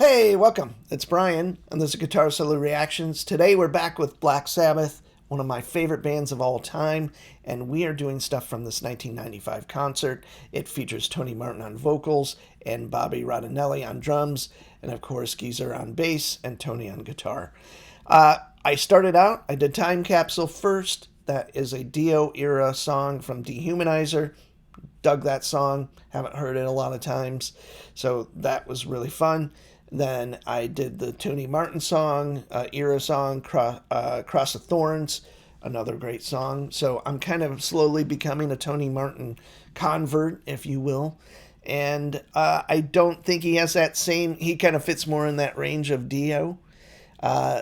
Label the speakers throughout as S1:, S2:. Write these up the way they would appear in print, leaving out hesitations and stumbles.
S1: Hey, welcome. It's Brian, and this is Guitar Solo Reactions. Today we're back with Black Sabbath, one of my favorite bands of all time, and we are doing stuff from this 1995 concert. It features Tony Martin on vocals, and Bobby Rodinelli on drums, and of course Geezer on bass, and Tony on guitar. I started out, I did Time Capsule first. That is a Dio era song from Dehumanizer. Dug that song, haven't heard it a lot of times, so that was really fun. Then I did the Tony Martin song, era song, Cross of Thorns, another great song. So I'm kind of slowly becoming a Tony Martin convert, if you will. And I don't think he has that same, he kind of fits more in that range of Dio.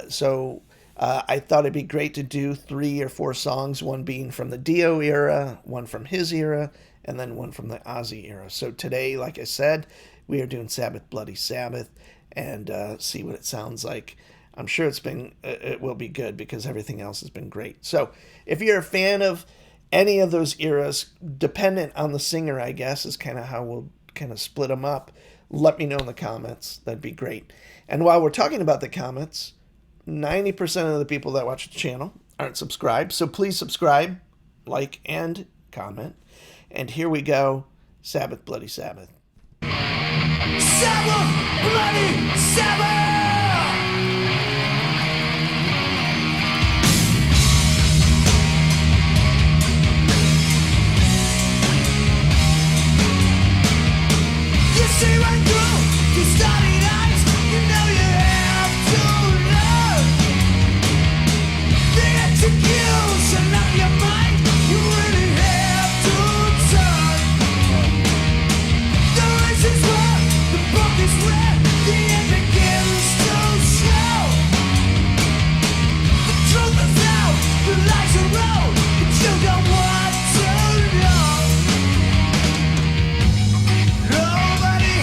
S1: So I thought it'd be great to do 3 or 4 songs, one being from the Dio era, one from his era, and then one from the Ozzy era. So today, like I said, we are doing Sabbath, Bloody Sabbath, and see what it sounds like. I'm sure it will be good because everything else has been great. So if you're a fan of any of those eras, dependent on the singer, I guess, is kind of how we'll kind of split them up. Let me know in the comments. That'd be great. And while we're talking about the comments, 90% of the people that watch the channel aren't subscribed. So please subscribe, like, and comment. And here we go, Sabbath, Bloody Sabbath.
S2: Sabbath, Bloody Sabbath! You see right through your starry eyes, you know you have to learn the execution of your mind. You really have to turn. The race is won, the book is read, the end begins to show. The truth is out, the lies are out, but you don't want to know. Nobody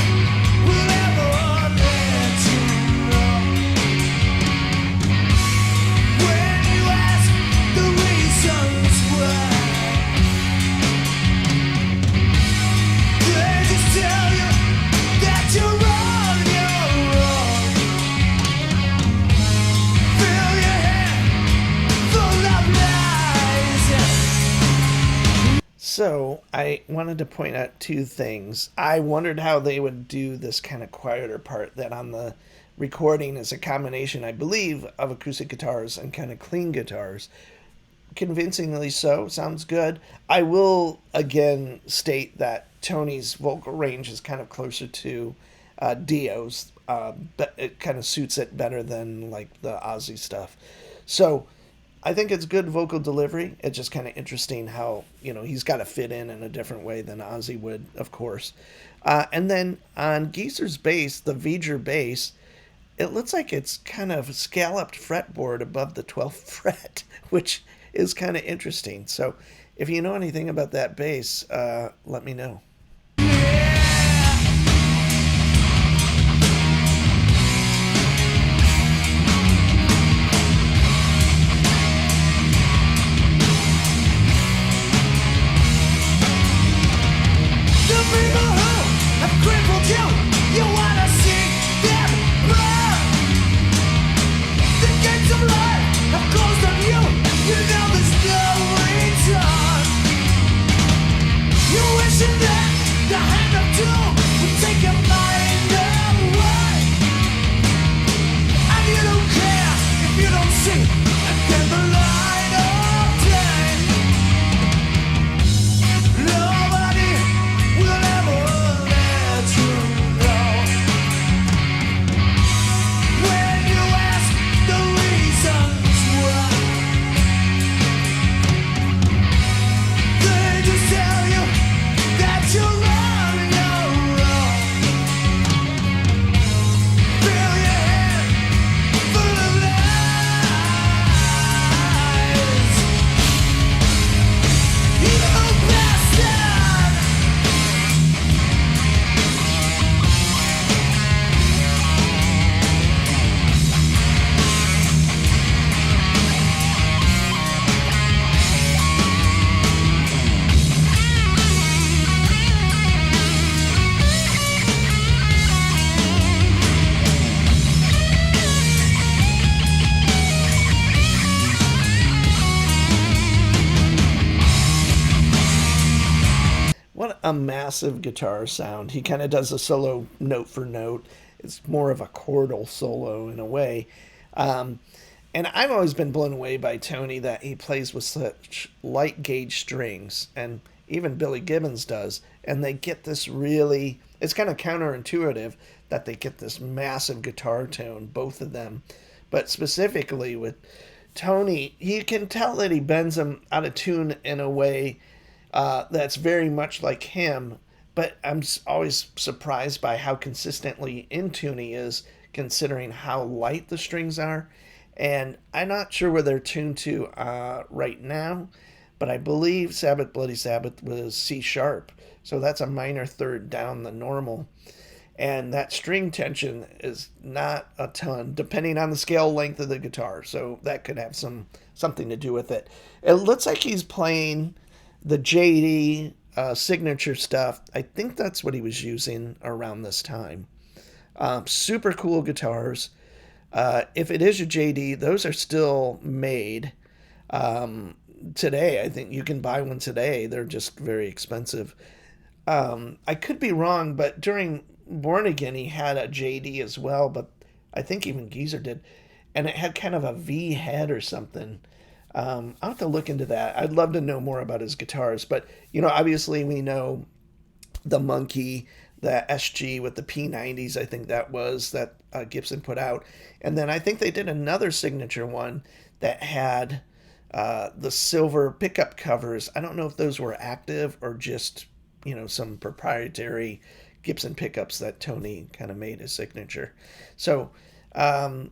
S2: will ever let you know. When you ask the reasons why, they just tell you that you're wrong, Fill your head full of lies.
S1: So I wanted to point out 2 things. I wondered how they would do this kind of quieter part that on the recording is a combination, I believe, of acoustic guitars and kind of clean guitars. Convincingly so, sounds good. I will again state that Tony's vocal range is kind of closer to Dio's, but it kind of suits it better than like the Ozzy stuff. So I think it's good vocal delivery. It's just kind of interesting how, he's got to fit in a different way than Ozzy would, of course. And then on Geezer's bass, the V'ger bass, it looks like it's kind of scalloped fretboard above the 12th fret, which is kind of interesting. So if you know anything about that bass, let me know.
S2: The people who have crippled you, you wanna see them burn. The gates of life have closed on you, you know there's no return. You're wishing that
S1: a massive guitar sound. He kind of does a solo note for note. It's more of a chordal solo in a way. Um, and I've always been blown away by Tony that he plays with such light gauge strings, and even Billy Gibbons does. And they get this really, it's kind of counterintuitive that they get this massive guitar tone, both of them. But specifically with Tony, you can tell that he bends them out of tune in a way that's very much like him. But I'm always surprised by how consistently in tune he is, considering how light the strings are. And I'm not sure where they're tuned to right now, but I believe Sabbath Bloody Sabbath was C sharp. So that's a minor third down the normal. And that string tension is not a ton, depending on the scale length of the guitar. So that could have something to do with it. It looks like he's playing the JD signature stuff. I think that's what he was using around this time. Super cool guitars. If it is a JD, those are still made today. I think you can buy one today. They're just very expensive. I could be wrong, but during Born Again, he had a JD as well, but I think even Geezer did. And it had kind of a V head or something. I'll have to look into that. I'd love to know more about his guitars. But, obviously we know the Monkey, the SG with the P90s, I think that was, that Gibson put out. And then I think they did another signature one that had the silver pickup covers. I don't know if those were active or just, some proprietary Gibson pickups that Tony kind of made his signature. So I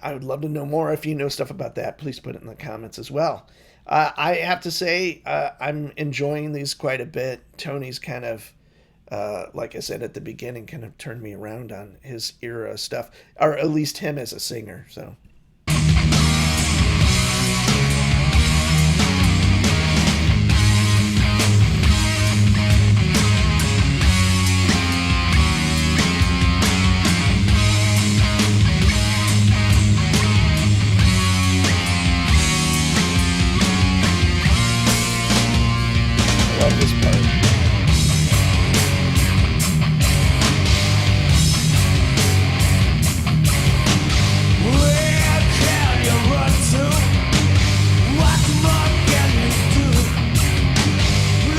S1: would love to know more. If you know stuff about that, please put it in the comments as well. I have to say, I'm enjoying these quite a bit. Tony's kind of, like I said at the beginning, kind of turned me around on his era stuff, or at least him as a singer. So. Love this part.
S2: Where can you run to? What more can you do?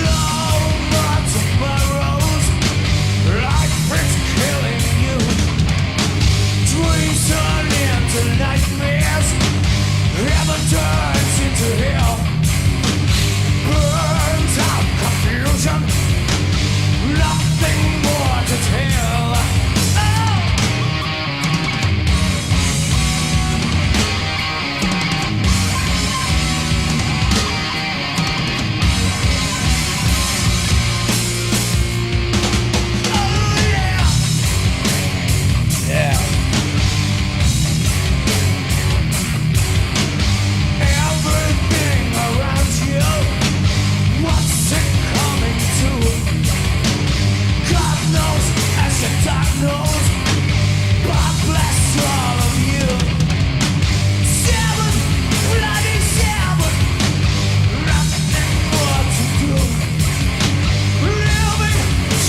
S2: No more tomorrows. Life is killing you. Dreams turn into nightmares. Heaven turns into hell. Burns out confusion. Nothing more to tell. Oh!
S1: Yeah.
S2: Everything around you, what's it coming to? God knows, as the dark knows. God bless all of you. Sabbath, bloody Sabbath, nothing more to do. Living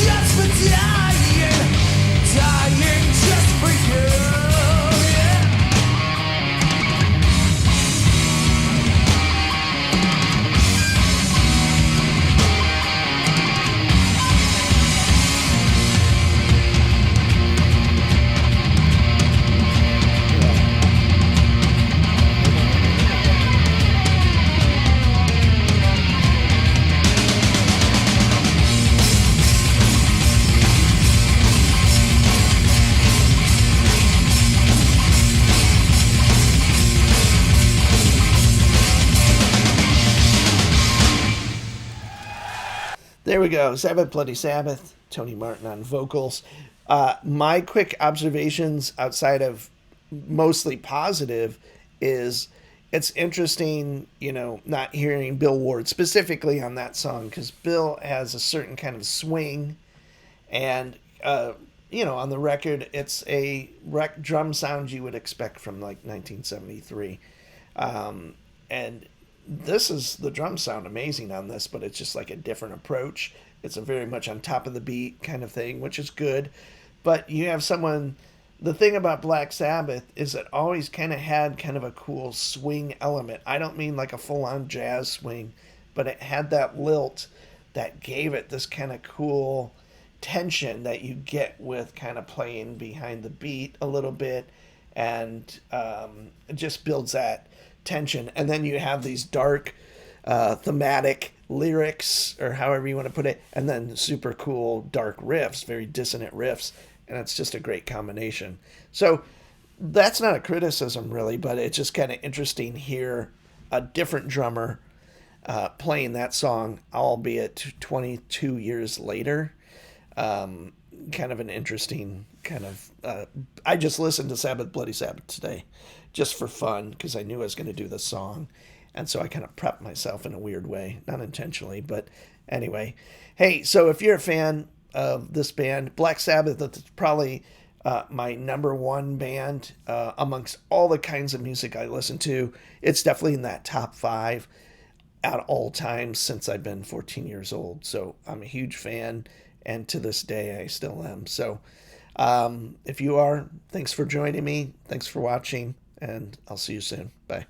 S2: just for dying, dying just for you. Yeah.
S1: There we go. Sabbath Bloody Sabbath. Tony Martin on vocals. My quick observations outside of mostly positive is it's interesting, not hearing Bill Ward specifically on that song, because Bill has a certain kind of swing, and on the record, it's a drum sound you would expect from like 1973, and The drums sound amazing on this, but it's just like a different approach. It's a very much on top of the beat kind of thing, which is good. But you have someone. The thing about Black Sabbath is it always kind of had kind of a cool swing element. I don't mean like a full on jazz swing, but it had that lilt that gave it this kind of cool tension that you get with kind of playing behind the beat a little bit, and it just builds that tension. And then you have these dark, thematic lyrics, or however you want to put it, and then super cool dark riffs, very dissonant riffs, and it's just a great combination. So that's not a criticism really, but it's just kind of interesting here, a different drummer playing that song, albeit 22 years later. Kind of an interesting kind of. I just listened to Sabbath Bloody Sabbath today, just for fun, because I knew I was going to do this song, and so I kind of prepped myself in a weird way, not intentionally, but anyway. Hey, so if you're a fan of this band, Black Sabbath, that's probably my number one band amongst all the kinds of music I listen to. It's definitely in that top five at all times since I've been 14 years old. So I'm a huge fan, and to this day I still am. So if you are, thanks for joining me. Thanks for watching, and I'll see you soon. Bye.